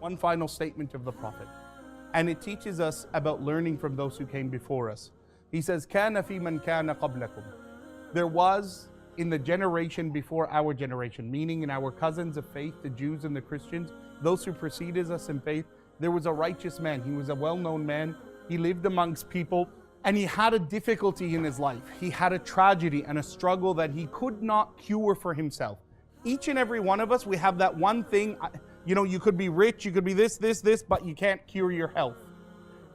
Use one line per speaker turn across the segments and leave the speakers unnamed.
one final statement of the Prophet. And it teaches us about learning from those who came before us. He says, كَانَ فِي مَنْ كَانَ قَبْلَكُمْ. There was in the generation before our generation, meaning in our cousins of faith, the Jews and the Christians, those who preceded us in faith, there was a righteous man. He was a well-known man. He lived amongst people, and he had a difficulty in his life. He had a tragedy and a struggle that he could not cure for himself. Each and every one of us, we have that one thing. You know, you could be rich, you could be this, but you can't cure your health.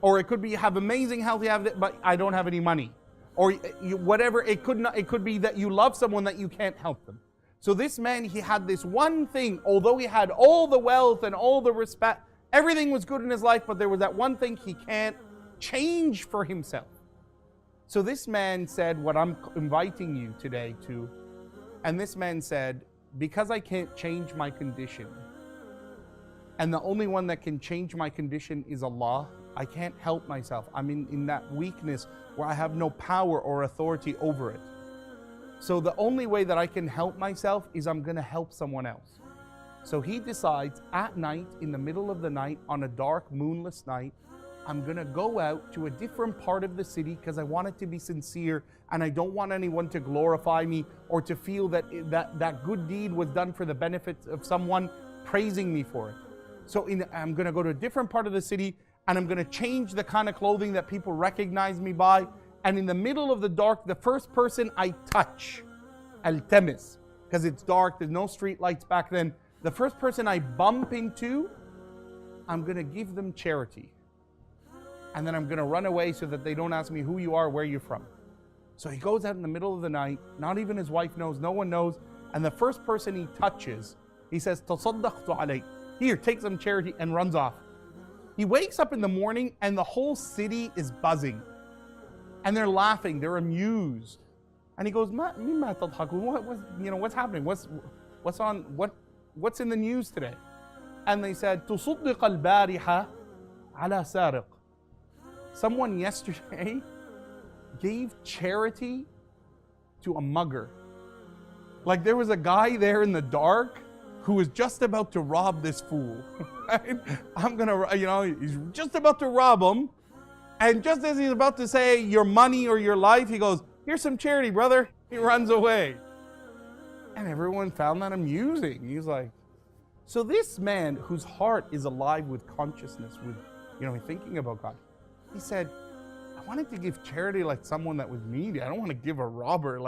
Or it could be you have amazing health, but I don't have any money. Or whatever, it could be that you love someone that you can't help them. So this man, he had this one thing, although he had all the wealth and all the respect, everything was good in his life, but there was that one thing he can't change for himself. So this man said what I'm inviting you today to, and this man said, because I can't change my condition, and the only one that can change my condition is Allah, I can't help myself. I'm in that weakness where I have no power or authority over it. So the only way that I can help myself is I'm going to help someone else. So he decides at night, in the middle of the night, on a dark, moonless night, I'm going to go out to a different part of the city because I want it to be sincere and I don't want anyone to glorify me or to feel that that good deed was done for the benefit of someone praising me for it. So I'm going to go to a different part of the city and I'm going to change the kind of clothing that people recognize me by. And in the middle of the dark, the first person I touch, al-tamis, because it's dark, there's no street lights back then. The first person I bump into, I'm going to give them charity. And then I'm going to run away so that they don't ask me who you are, where you're from. So he goes out in the middle of the night, not even his wife knows, no one knows. And the first person he touches, he says, "Tasaddaqtu alayk." Here, take some charity, and runs off. He wakes up in the morning and the whole city is buzzing. And they're laughing, they're amused. And he goes, "Mimma tadhakun?" What's happening? What's in the news today? And they said, "Tusaddiq al-bariha ala sariq." Someone yesterday gave charity to a mugger. Like there was a guy there in the dark who was just about to rob this fool. Right? He's just about to rob him. And just as he's about to say your money or your life, he goes, "Here's some charity, brother." He runs away. And everyone found that amusing. He's like, so this man whose heart is alive with consciousness, with, thinking about God, he said, I wanted to give charity like someone that was needy. I don't want to give a robber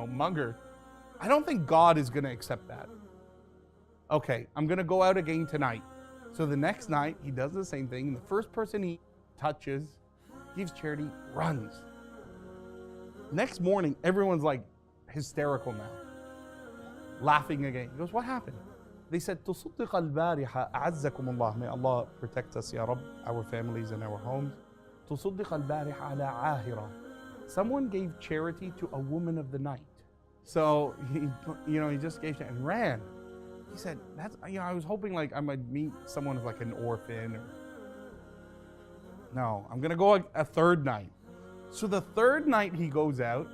mugger. I don't think God is going to accept that. Okay, I'm going to go out again tonight. So the next night, he does the same thing. And the first person he touches, gives charity, runs. Next morning, everyone's like hysterical now. Laughing again. He goes, what happened? They said, "Tusaddiq al-bariha a'azzakum Allah." May Allah protect us, Ya Rabb, our families and our homes. "Tusaddiq al-bariha ala ahira." Someone gave charity to a woman of the night. So he just gave it and ran. He said, I was hoping I might meet someone who's like an orphan. No, I'm going to go a third night. So the third night he goes out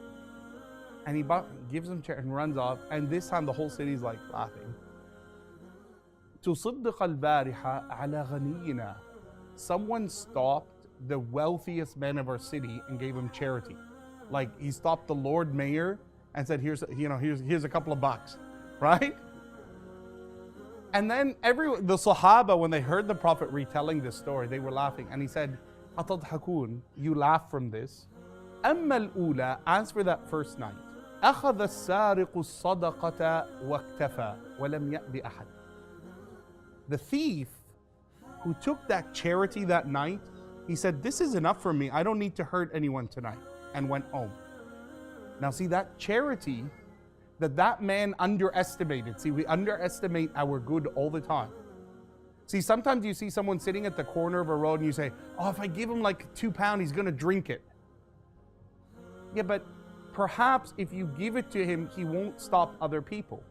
and he gives them charity and runs off. And this time the whole city's like laughing. "Tusaddiq al-bariha ala ghaniyina." Someone stopped the wealthiest man of our city and gave him charity. Like he stopped the Lord Mayor and said, here's a couple of bucks, right? And then the Sahaba, when they heard the Prophet retelling this story, they were laughing. And he said, "Atadhakun, you laugh from this. Amma al-ula," as for that first night, أخذ السارق الصدقة واكتفى ولم يأذ أحد. The thief who took that charity that night, he said, "This is enough for me. I don't need to hurt anyone tonight," and went home. Now see, that charity that man underestimated. See, we underestimate our good all the time. See, sometimes you see someone sitting at the corner of a road and you say, "Oh, if I give him like £2, he's going to drink it." Yeah, but perhaps if you give it to him, he won't stop other people.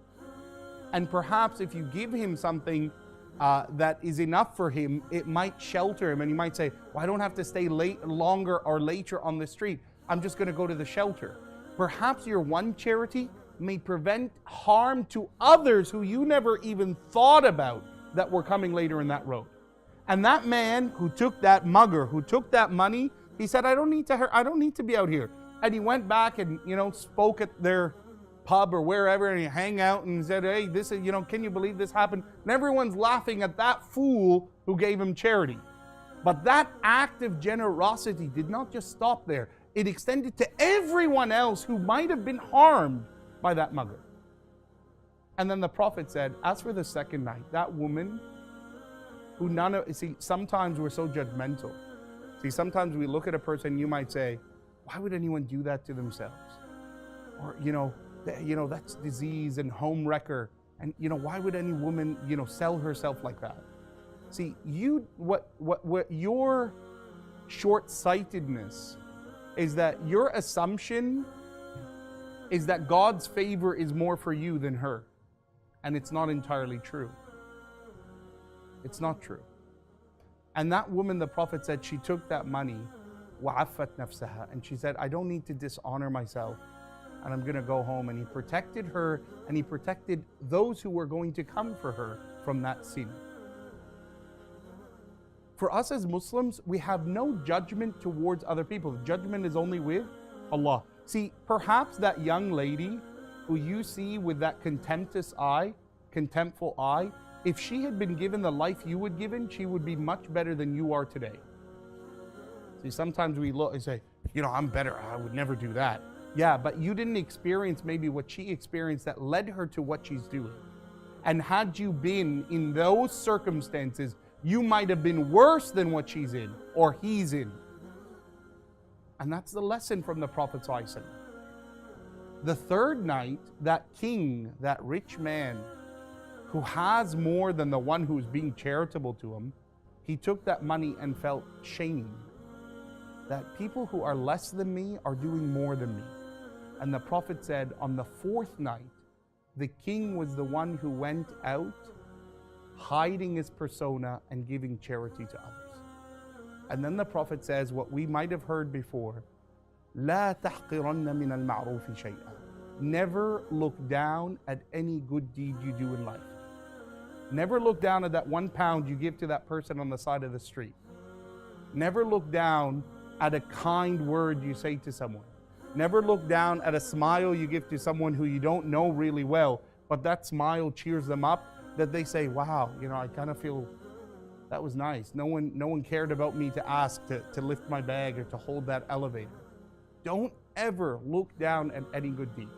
And perhaps if you give him something that is enough for him, it might shelter him, and he might say, "Well, I don't have to stay longer or later on the street. I'm just going to go to the shelter." Perhaps your one charity may prevent harm to others who you never even thought about that were coming later in that road. And that man who took that mugger, who took that money, he said, I don't need to be out here. And he went back and, spoke at their pub or wherever, and he hang out and said, hey, this is, can you believe this happened? And everyone's laughing at that fool who gave him charity. But that act of generosity did not just stop there. It extended to everyone else who might have been harmed by that mugger. And then the Prophet said, as for the second night, that woman who sometimes we're so judgmental. Sometimes we look at a person, you might say, why would anyone do that to themselves? Or, that's disease and home wrecker. And, why would any woman, sell herself like that? See, what your short-sightedness is that your assumption is that God's favor is more for you than her. And it's not entirely true. It's not true. And that woman, the Prophet said, she took that money, وَعَفَّتْ نَفْسَهَا, and she said, I don't need to dishonor myself, and I'm going to go home. And he protected her, and he protected those who were going to come for her from that sin. For us as Muslims, we have no judgment towards other people. Judgment is only with Allah. See, perhaps that young lady who you see with that contemptful eye, if she had been given the life you would given, she would be much better than you are today. See, sometimes we look and say, I'm better, I would never do that. Yeah, but you didn't experience maybe what she experienced that led her to what she's doing. And had you been in those circumstances, you might have been worse than what she's in or he's in. And that's the lesson from the Prophet ﷺ. The third night, that king, that rich man, who has more than the one who's being charitable to him, he took that money and felt shame that people who are less than me are doing more than me. And the Prophet said, on the fourth night, the king was the one who went out hiding his persona and giving charity to others. And then the Prophet says what we might have heard before, لا تحقرن من المعروف شيئا. Never look down at any good deed you do in life. Never look down at that £1 you give to that person on the side of the street. Never look down at a kind word you say to someone. Never look down at a smile you give to someone who you don't know really well, but that smile cheers them up, that they say, wow, I kind of feel that was nice. No one cared about me to ask to lift my bag or to hold that elevator. Don't ever look down at any good deed.